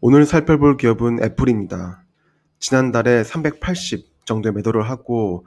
오늘 살펴볼 기업은 애플입니다. 지난달에 380 정도의 매도를 하고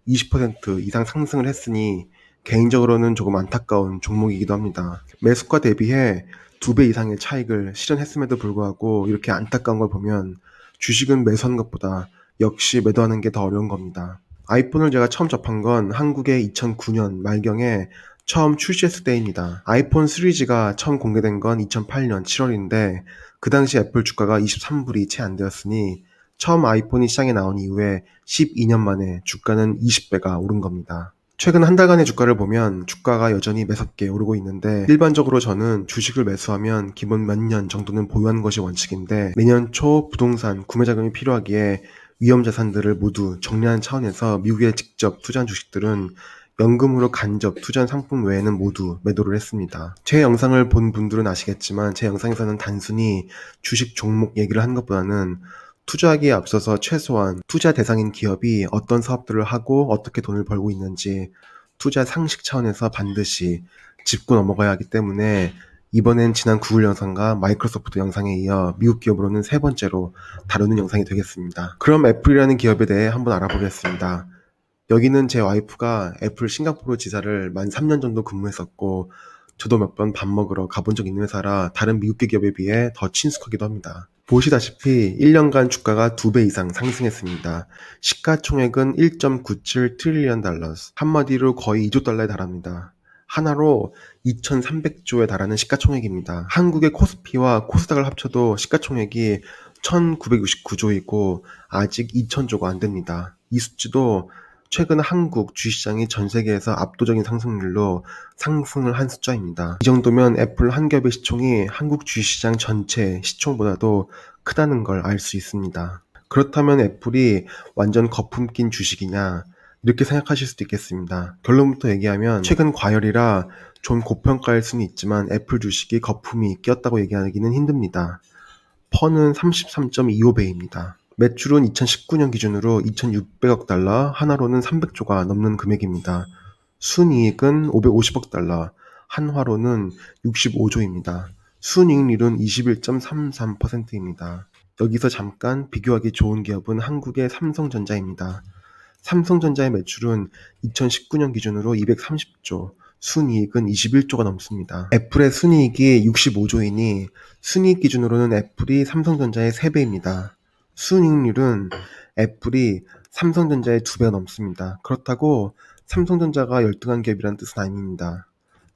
20% 이상 상승을 했으니 개인적으로는 조금 안타까운 종목이기도 합니다. 매수가 대비해 2배 이상의 차익을 실현했음에도 불구하고 이렇게 안타까운 걸 보면 주식은 매수하는 것보다 역시 매도하는 게 더 어려운 겁니다. 아이폰을 제가 처음 접한 건 한국에 2009년 말경에 처음 출시했을 때입니다. 아이폰 3G가 처음 공개된 건 2008년 7월인데 그 당시 애플 주가가 23불이 채 안 되었으니 처음 아이폰이 시장에 나온 이후에 12년 만에 주가는 20배가 오른 겁니다. 최근 한 달간의 주가를 보면 주가가 여전히 매섭게 오르고 있는데 일반적으로 저는 주식을 매수하면 기본 몇 년 정도는 보유하는 것이 원칙인데 내년 초 부동산 구매 자금이 필요하기에 위험 자산들을 모두 정리하는 차원에서 미국에 직접 투자한 주식들은 연금으로 간접 투자한 상품 외에는 모두 매도를 했습니다. 제 영상을 본 분들은 아시겠지만 제 영상에서는 단순히 주식 종목 얘기를 하는 것보다는 투자하기에 앞서서 최소한 투자 대상인 기업이 어떤 사업들을 하고 어떻게 돈을 벌고 있는지 투자 상식 차원에서 반드시 짚고 넘어가야 하기 때문에 이번엔 지난 구글 영상과 마이크로소프트 영상에 이어 미국 기업으로는 세 번째로 다루는 영상이 되겠습니다. 그럼 애플이라는 기업에 대해 한번 알아보겠습니다. 여기는 제 와이프가 애플 싱가포르 지사를 만 3년 정도 근무했었고 저도 몇 번 밥 먹으러 가본 적 있는 회사라 다른 미국계 기업에 비해 더 친숙하기도 합니다. 보시다시피 1년간 주가가 2배 이상 상승했습니다. 시가총액은 1.97 트릴리언 달러, 한마디로 거의 2조 달러에 달합니다. 하나로 2,300조에 달하는 시가총액입니다. 한국의 코스피와 코스닥을 합쳐도 시가총액이 1,969조이고 아직 2,000조가 안 됩니다. 이 수치도 최근 한국 주식시장이 전 세계에서 압도적인 상승률로 상승을 한 숫자입니다. 이 정도면 애플 한 겹의 시총이 한국 주식시장 전체 시총보다도 크다는 걸 알 수 있습니다. 그렇다면 애플이 완전 거품 낀 주식이냐? 이렇게 생각하실 수도 있겠습니다. 결론부터 얘기하면 최근 과열이라 좀 고평가일 수는 있지만 애플 주식이 거품이 꼈다고 얘기하기는 힘듭니다. 퍼는 33.25배입니다. 매출은 2019년 기준으로 2,600억 달러, 하나로는 300조가 넘는 금액입니다. 순이익은 550억 달러, 한화로는 65조입니다. 순이익률은 21.33%입니다. 여기서 잠깐 비교하기 좋은 기업은 한국의 삼성전자입니다. 삼성전자의 매출은 2019년 기준으로 230조, 순이익은 21조가 넘습니다. 애플의 순이익이 65조이니 순이익 기준으로는 애플이 삼성전자의 3배입니다. 순이익률은 애플이 삼성전자의 2배가 넘습니다. 그렇다고 삼성전자가 열등한 기업이라는 뜻은 아닙니다.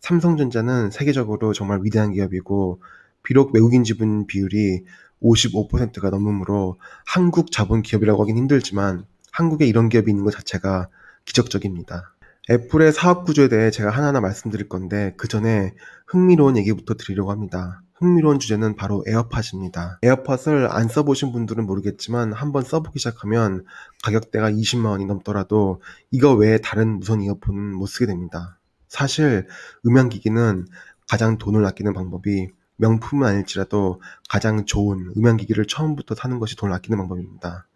삼성전자는 세계적으로 정말 위대한 기업이고 비록 외국인 지분 비율이 55%가 넘으므로 한국 자본 기업이라고 하긴 힘들지만 한국에 이런 기업이 있는 것 자체가 기적적입니다. 애플의 사업 구조에 대해 제가 하나하나 말씀드릴 건데 그 전에 흥미로운 얘기부터 드리려고 합니다. 흥미로운 주제는 바로 에어팟입니다. 에어팟을 안 써보신 분들은 모르겠지만 한번 써보기 시작하면 가격대가 20만 원이 넘더라도 이거 외에 다른 무선 이어폰은 못 쓰게 됩니다. 사실 음향기기는 가장 돈을 아끼는 방법이 명품은 아닐지라도 가장 좋은 음향기기를 처음부터 사는 것이 돈을 아끼는 방법입니다.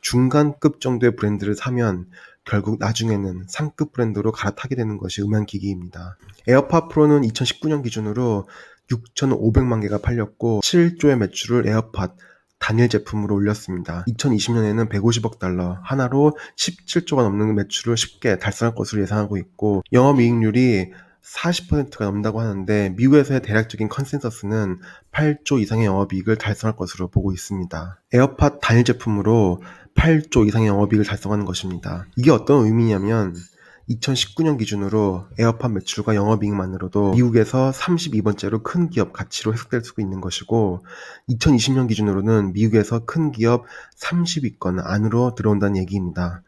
중간급 정도의 브랜드를 사면 결국 나중에는 상급 브랜드로 갈아타게 되는 것이 음향기기입니다. 에어팟 프로는 2019년 기준으로 6,500만 개가 팔렸고 7조의 매출을 에어팟 단일 제품으로 올렸습니다. 2020년에는 150억 달러, 하나로 17조가 넘는 매출을 쉽게 달성할 것으로 예상하고 있고 영업이익률이 40%가 넘는다고 하는데 미국에서의 대략적인 컨센서스는 8조 이상의 영업이익을 달성할 것으로 보고 있습니다. 에어팟 단일 제품으로 8조 이상의 영업이익을 달성하는 것입니다. 이게 어떤 의미냐면 2019년 기준으로 에어팟 매출과 영업이익만으로도 미국에서 32번째로 큰 기업 가치로 해석될 수 있는 것이고 2020년 기준으로는 미국에서 큰 기업 30위권 안으로 들어온다는 얘기입니다.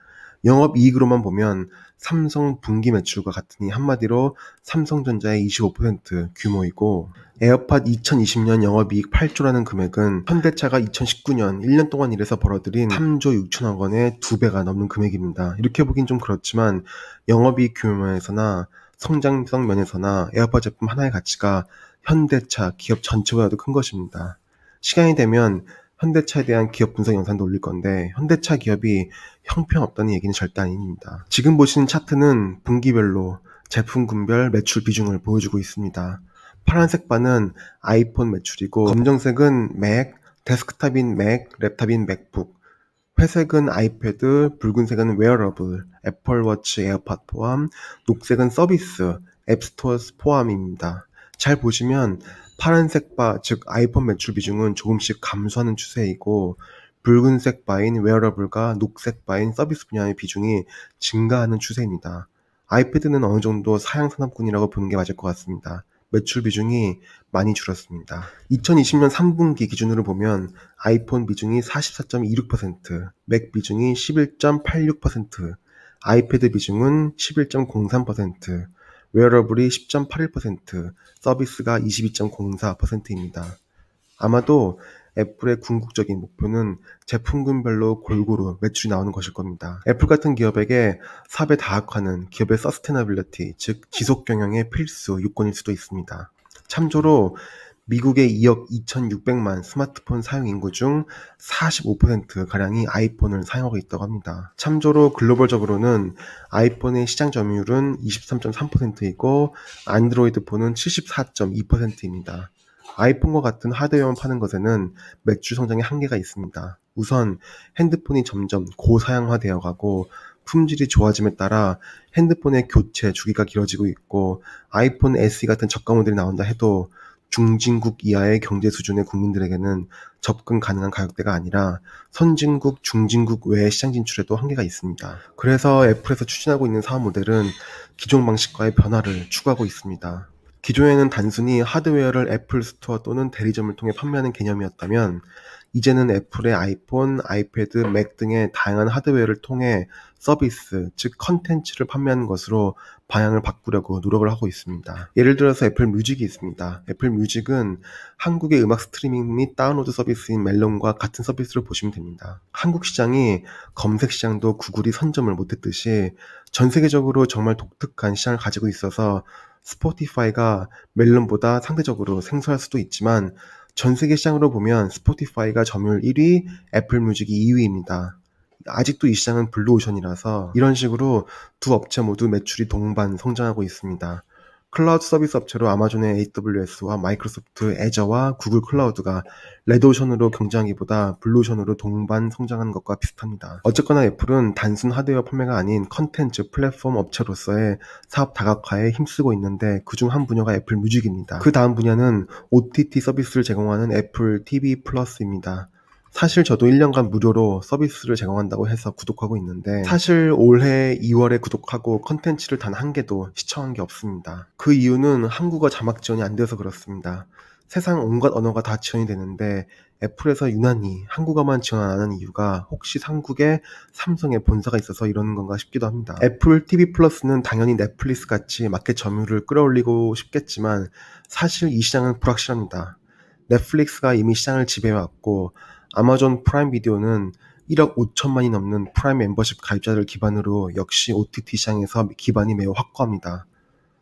영업이익으로만 보면 삼성 분기 매출과 같으니 한마디로 삼성전자의 25% 규모이고 에어팟 2020년 영업이익 8조라는 금액은 현대차가 2019년 1년 동안 일해서 벌어들인 3조 6천억 원의 2배가 넘는 금액입니다. 이렇게 보긴 좀 그렇지만 영업이익 규모에서나 성장성 면에서나 에어팟 제품 하나의 가치가 현대차 기업 전체보다도 큰 것입니다. 시간이 되면 현대차에 대한 기업 분석 영상도 올릴 건데 현대차 기업이 형편없다는 얘기는 절대 아닙니다. 지금 보시는 차트는 분기별로 제품군별 매출 비중을 보여주고 있습니다. 파란색 바는 아이폰 매출이고 검정색은 맥, 데스크탑인 맥, 랩탑인 맥북, 회색은 아이패드, 붉은색은 웨어러블, 애플워치 에어팟 포함, 녹색은 서비스, 앱스토어 포함입니다. 잘 보시면 파란색 바, 즉 아이폰 매출 비중은 조금씩 감소하는 추세이고 붉은색 바인 웨어러블과 녹색 바인 서비스 분야의 비중이 증가하는 추세입니다. 아이패드는 어느 정도 사양 산업군이라고 보는 게 맞을 것 같습니다. 매출 비중이 많이 줄었습니다. 2020년 3분기 기준으로 보면 아이폰 비중이 44.26%, 맥 비중이 11.86%, 아이패드 비중은 11.03%, 웨어러블이 10.81%, 서비스가 22.04%입니다. 아마도 애플의 궁극적인 목표는 제품군별로 골고루 매출이 나오는 것일 겁니다. 애플 같은 기업에게 사업에 다학화는 기업의 서스테너빌리티, 즉 지속 경영의 필수 요건일 수도 있습니다. 참조로 미국의 2억 2,600만 스마트폰 사용 인구 중 45%가량이 아이폰을 사용하고 있다고 합니다. 참조로 글로벌적으로는 아이폰의 시장 점유율은 23.3%이고 안드로이드 폰은 74.2%입니다. 아이폰과 같은 하드웨어만 파는 것에는 매출 성장의 한계가 있습니다. 우선 핸드폰이 점점 고사양화되어 가고 품질이 좋아짐에 따라 핸드폰의 교체 주기가 길어지고 있고 아이폰 SE 같은 저가 모델이 나온다 해도 중진국 이하의 경제 수준의 국민들에게는 접근 가능한 가격대가 아니라 선진국, 중진국 외의 시장 진출에도 한계가 있습니다. 그래서 애플에서 추진하고 있는 사업 모델은 기존 방식과의 변화를 추구하고 있습니다. 기존에는 단순히 하드웨어를 애플 스토어 또는 대리점을 통해 판매하는 개념이었다면 이제는 애플의 아이폰, 아이패드, 맥 등의 다양한 하드웨어를 통해 서비스, 즉 컨텐츠를 판매하는 것으로 방향을 바꾸려고 노력을 하고 있습니다. 예를 들어서 애플 뮤직이 있습니다. 애플 뮤직은 한국의 음악 스트리밍 및 다운로드 서비스인 멜론과 같은 서비스를 보시면 됩니다. 한국 시장이 검색 시장도 구글이 선점을 못했듯이 전 세계적으로 정말 독특한 시장을 가지고 있어서 스포티파이가 멜론보다 상대적으로 생소할 수도 있지만 전 세계 시장으로 보면 스포티파이가 점유율 1위, 애플 뮤직이 2위입니다. 아직도 이 시장은 블루오션이라서 이런 식으로 두 업체 모두 매출이 동반 성장하고 있습니다. 클라우드 서비스 업체로 아마존의 AWS와 마이크로소프트 애저와 구글 클라우드가 레드오션으로 경쟁하기보다 블루오션으로 동반 성장하는 것과 비슷합니다. 어쨌거나 애플은 단순 하드웨어 판매가 아닌 컨텐츠 플랫폼 업체로서의 사업 다각화에 힘쓰고 있는데 그중 한 분야가 애플 뮤직입니다. 그 다음 분야는 OTT 서비스를 제공하는 애플 TV 플러스입니다. 사실 저도 1년간 무료로 서비스를 제공한다고 해서 구독하고 있는데 사실 올해 2월에 구독하고 컨텐츠를 단 한 개도 시청한 게 없습니다. 그 이유는 한국어 자막 지원이 안 돼서 그렇습니다. 세상 온갖 언어가 다 지원이 되는데 애플에서 유난히 한국어만 지원 안 하는 이유가 혹시 한국에 삼성의 본사가 있어서 이러는 건가 싶기도 합니다. 애플 TV 플러스는 당연히 넷플릭스 같이 마켓 점유율을 끌어올리고 싶겠지만 사실 이 시장은 불확실합니다. 넷플릭스가 이미 시장을 지배해왔고 아마존 프라임 비디오는 1억 5천만이 넘는 프라임 멤버십 가입자들 기반으로 역시 OTT 시장에서 기반이 매우 확고합니다.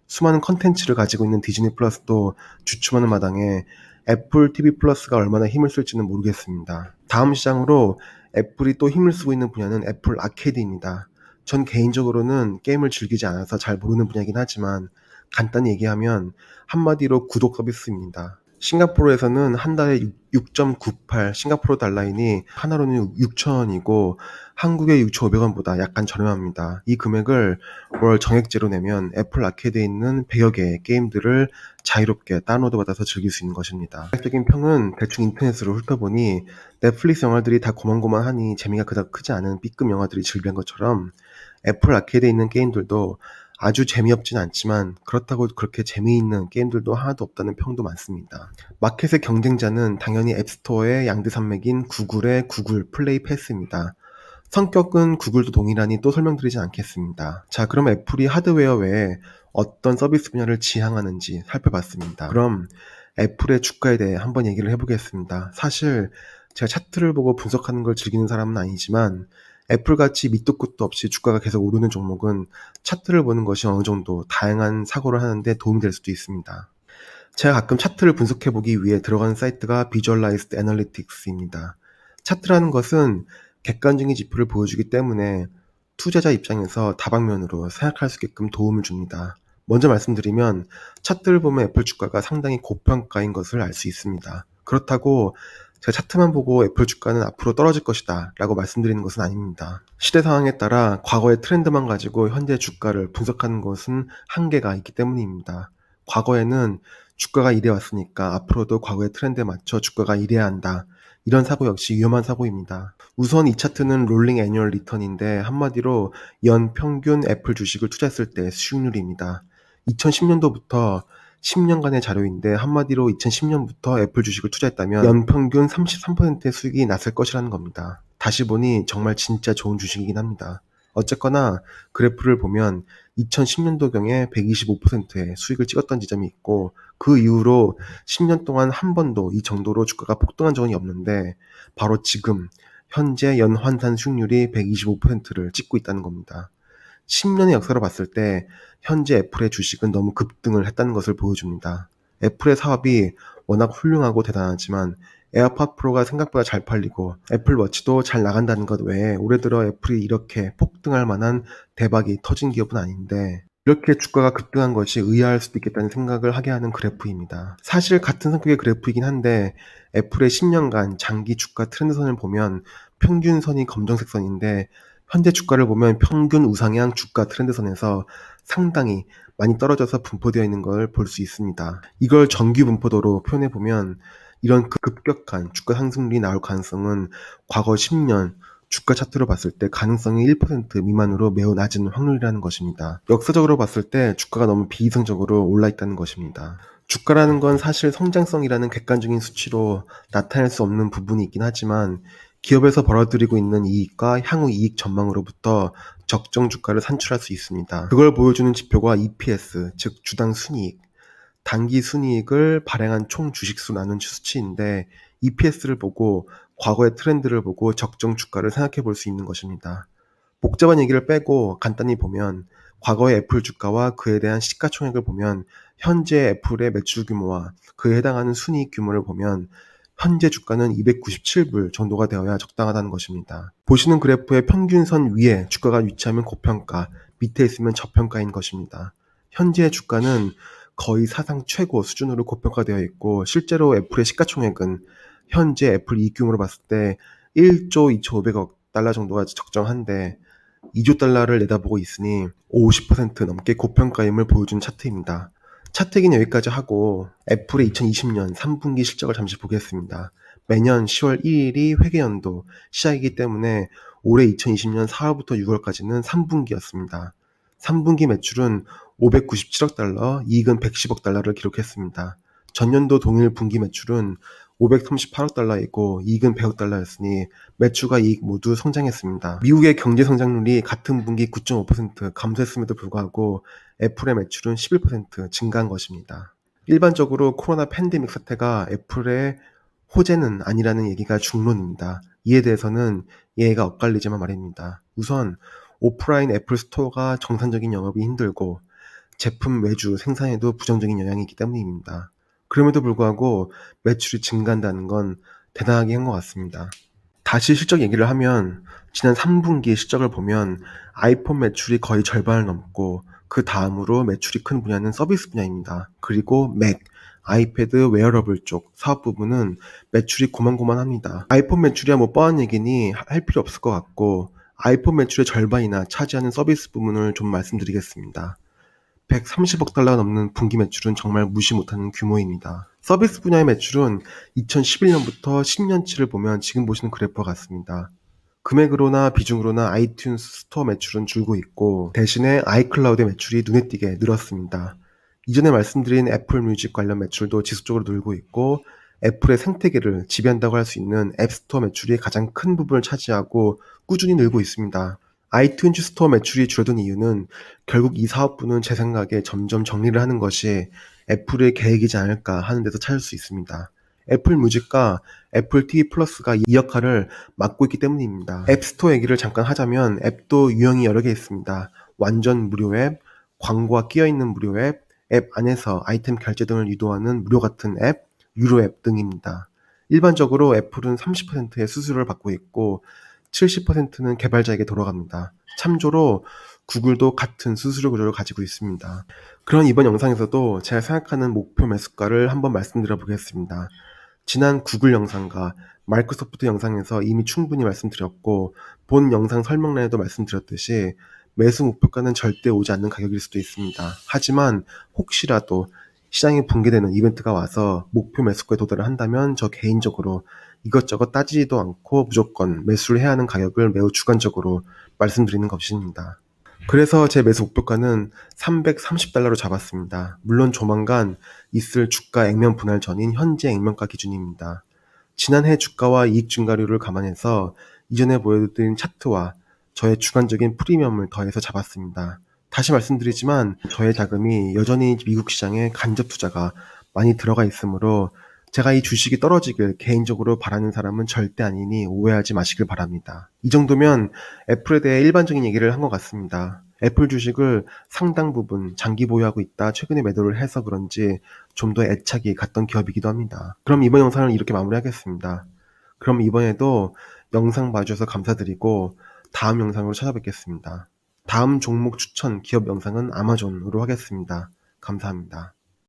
수많은 컨텐츠를 가지고 있는 디즈니 플러스도 주춤하는 마당에 애플 TV 플러스가 얼마나 힘을 쓸지는 모르겠습니다. 다음 시장으로 애플이 또 힘을 쓰고 있는 분야는 애플 아케이드입니다. 전 개인적으로는 게임을 즐기지 않아서 잘 모르는 분야이긴 하지만 간단히 얘기하면 한마디로 구독 서비스입니다. 싱가포르에서는 한 달에 6.98 싱가포르 달러이니 하나로는 6,000원이고 한국의 6,500원보다 약간 저렴합니다. 이 금액을 월 정액제로 내면 애플 아케이드에 있는 100여 개의 게임들을 자유롭게 다운로드 받아서 즐길 수 있는 것입니다. 적인 평은 대충 인터넷으로 훑어보니 넷플릭스 영화들이 다 고만고만하니 재미가 그닥 크지 않은 B급 영화들이 즐비한 것처럼 애플 아케이드에 있는 게임들도 아주 재미없진 않지만 그렇다고 그렇게 재미있는 게임들도 하나도 없다는 평도 많습니다. 마켓의 경쟁자는 당연히 앱스토어의 양대산맥인 구글의 구글 플레이 패스입니다. 성격은 구글도 동일하니 또 설명드리지 않겠습니다. 자, 그럼 애플이 하드웨어 외에 어떤 서비스 분야를 지향하는지 살펴봤습니다. 그럼 애플의 주가에 대해 한번 얘기를 해보겠습니다. 사실 제가 차트를 보고 분석하는 걸 즐기는 사람은 아니지만 애플같이 밑도 끝도 없이 주가가 계속 오르는 종목은 차트를 보는 것이 어느 정도 다양한 사고를 하는데 도움이 될 수도 있습니다. 제가 가끔 차트를 분석해보기 위해 들어가는 사이트가 Visualized Analytics입니다. 차트라는 것은 객관적인 지표를 보여주기 때문에 투자자 입장에서 다방면으로 생각할 수 있게끔 도움을 줍니다. 먼저 말씀드리면 차트를 보면 애플 주가가 상당히 고평가인 것을 알 수 있습니다. 그렇다고 제가 차트만 보고 애플 주가는 앞으로 떨어질 것이다 라고 말씀드리는 것은 아닙니다. 시대 상황에 따라 과거의 트렌드만 가지고 현재 주가를 분석하는 것은 한계가 있기 때문입니다. 과거에는 주가가 이래 왔으니까 앞으로도 과거의 트렌드에 맞춰 주가가 이래야 한다. 이런 사고 역시 위험한 사고입니다. 우선 이 차트는 롤링 애뉴얼 리턴인데 한마디로 연 평균 애플 주식을 투자했을 때 수익률입니다. 2010년도부터 10년간의 자료인데 한마디로 2010년부터 애플 주식을 투자했다면 연평균 33%의 수익이 났을 것이라는 겁니다. 다시 보니 정말 진짜 좋은 주식이긴 합니다. 어쨌거나 그래프를 보면 2010년도경에 125%의 수익을 찍었던 지점이 있고 그 이후로 10년 동안 한 번도 이 정도로 주가가 폭등한 적이 없는데 바로 지금 현재 연환산 수익률이 125%를 찍고 있다는 겁니다. 10년의 역사로 봤을 때 현재 애플의 주식은 너무 급등을 했다는 것을 보여줍니다. 애플의 사업이 워낙 훌륭하고 대단하지만 에어팟 프로가 생각보다 잘 팔리고 애플워치도 잘 나간다는 것 외에 올해 들어 애플이 이렇게 폭등할 만한 대박이 터진 기업은 아닌데 이렇게 주가가 급등한 것이 의아할 수도 있겠다는 생각을 하게 하는 그래프입니다. 사실 같은 성격의 그래프이긴 한데 애플의 10년간 장기 주가 트렌드선을 보면 평균선이 검정색 선인데 현재 주가를 보면 평균 우상향 주가 트렌드선에서 상당히 많이 떨어져서 분포되어 있는 걸 볼 수 있습니다. 이걸 정규 분포도로 표현해 보면 이런 급격한 주가 상승률이 나올 가능성은 과거 10년 주가 차트로 봤을 때 가능성이 1% 미만으로 매우 낮은 확률이라는 것입니다. 역사적으로 봤을 때 주가가 너무 비이성적으로 올라 있다는 것입니다. 주가라는 건 사실 성장성이라는 객관적인 수치로 나타낼 수 없는 부분이 있긴 하지만 기업에서 벌어들이고 있는 이익과 향후 이익 전망으로부터 적정 주가를 산출할 수 있습니다. 그걸 보여주는 지표가 EPS, 즉 주당 순이익, 단기 순이익을 발행한 총 주식수 나눈 수치인데 EPS를 보고 과거의 트렌드를 보고 적정 주가를 생각해 볼 수 있는 것입니다. 복잡한 얘기를 빼고 간단히 보면 과거의 애플 주가와 그에 대한 시가총액을 보면 현재 애플의 매출 규모와 그에 해당하는 순이익 규모를 보면 현재 주가는 297불 정도가 되어야 적당하다는 것입니다. 보시는 그래프의 평균선 위에 주가가 위치하면 고평가, 밑에 있으면 저평가인 것입니다. 현재 주가는 거의 사상 최고 수준으로 고평가되어 있고 실제로 애플의 시가총액은 현재 애플 이익 규모로 봤을 때 1조 2,500억 달러 정도가 적정한데 2조 달러를 내다보고 있으니 50% 넘게 고평가임을 보여준 차트입니다. 차트 얘기는 여기까지 하고 애플의 2020년 3분기 실적을 잠시 보겠습니다. 매년 10월 1일이 회계연도 시작이기 때문에 올해 2020년 4월부터 6월까지는 3분기였습니다. 3분기 매출은 597억 달러, 이익은 110억 달러를 기록했습니다. 전년도 동일 분기 매출은 538억 달러이고 이익은 100억 달러였으니 매출과 이익 모두 성장했습니다. 미국의 경제 성장률이 같은 분기 9.5% 감소했음에도 불구하고 애플의 매출은 11% 증가한 것입니다. 일반적으로 코로나 팬데믹 사태가 애플의 호재는 아니라는 얘기가 중론입니다. 이에 대해서는 이해가 엇갈리지만 말입니다. 우선 오프라인 애플 스토어가 정상적인 영업이 힘들고 제품 외주 생산에도 부정적인 영향이 있기 때문입니다. 그럼에도 불구하고 매출이 증가한다는 건 대단하게 한 것 같습니다. 다시 실적 얘기를 하면 지난 3분기 실적을 보면 아이폰 매출이 거의 절반을 넘고 그 다음으로 매출이 큰 분야는 서비스 분야입니다. 그리고 맥, 아이패드 웨어러블 쪽 사업 부분은 매출이 고만고만합니다. 아이폰 매출이야 뭐 뻔한 얘기니 할 필요 없을 것 같고 아이폰 매출의 절반이나 차지하는 서비스 부분을 좀 말씀드리겠습니다. 130억 달러가 넘는 분기 매출은 정말 무시 못하는 규모입니다. 서비스 분야의 매출은 2011년부터 10년치를 보면 지금 보시는 그래프와 같습니다. 금액으로나 비중으로나 아이튠스 스토어 매출은 줄고 있고 대신에 아이클라우드의 매출이 눈에 띄게 늘었습니다. 이전에 말씀드린 애플 뮤직 관련 매출도 지속적으로 늘고 있고 애플의 생태계를 지배한다고 할 수 있는 앱스토어 매출이 가장 큰 부분을 차지하고 꾸준히 늘고 있습니다. 아이튠즈 스토어 매출이 줄어든 이유는 결국 이 사업부는 제 생각에 점점 정리를 하는 것이 애플의 계획이지 않을까 하는 데서 찾을 수 있습니다. 애플 뮤직과 애플 TV 플러스가 이 역할을 맡고 있기 때문입니다. 앱스토어 얘기를 잠깐 하자면 앱도 유형이 여러 개 있습니다. 완전 무료 앱, 광고가 끼어있는 무료 앱, 앱 안에서 아이템 결제 등을 유도하는 무료 같은 앱, 유료 앱 등입니다. 일반적으로 애플은 30%의 수수료를 받고 있고 70%는 개발자에게 돌아갑니다. 참조로 구글도 같은 수수료 구조를 가지고 있습니다. 그런 이번 영상에서도 제가 생각하는 목표 매수가를 한번 말씀드려 보겠습니다. 지난 구글 영상과 마이크로소프트 영상에서 이미 충분히 말씀드렸고 본 영상 설명란에도 말씀드렸듯이 매수 목표가는 절대 오지 않는 가격일 수도 있습니다. 하지만 혹시라도 시장이 붕괴되는 이벤트가 와서 목표 매수가에 도달을 한다면 저 개인적으로 이것저것 따지지도 않고 무조건 매수를 해야 하는 가격을 매우 주관적으로 말씀드리는 것입니다. 그래서 제 매수 목표가는 $330로 잡았습니다. 물론 조만간 있을 주가 액면 분할 전인 현재 액면가 기준입니다. 지난해 주가와 이익 증가율을 감안해서 이전에 보여드린 차트와 저의 주관적인 프리미엄을 더해서 잡았습니다. 다시 말씀드리지만 저의 자금이 여전히 미국 시장에 간접 투자가 많이 들어가 있으므로 제가 이 주식이 떨어지길 개인적으로 바라는 사람은 절대 아니니 오해하지 마시길 바랍니다. 이 정도면 애플에 대해 일반적인 얘기를 한 것 같습니다. 애플 주식을 상당 부분 장기 보유하고 있다 최근에 매도를 해서 그런지 좀 더 애착이 갔던 기업이기도 합니다. 그럼 이번 영상을 이렇게 마무리하겠습니다. 그럼 이번에도 영상 봐주셔서 감사드리고 다음 영상으로 찾아뵙겠습니다. 다음 종목 추천 기업 영상은 아마존으로 하겠습니다. 감사합니다.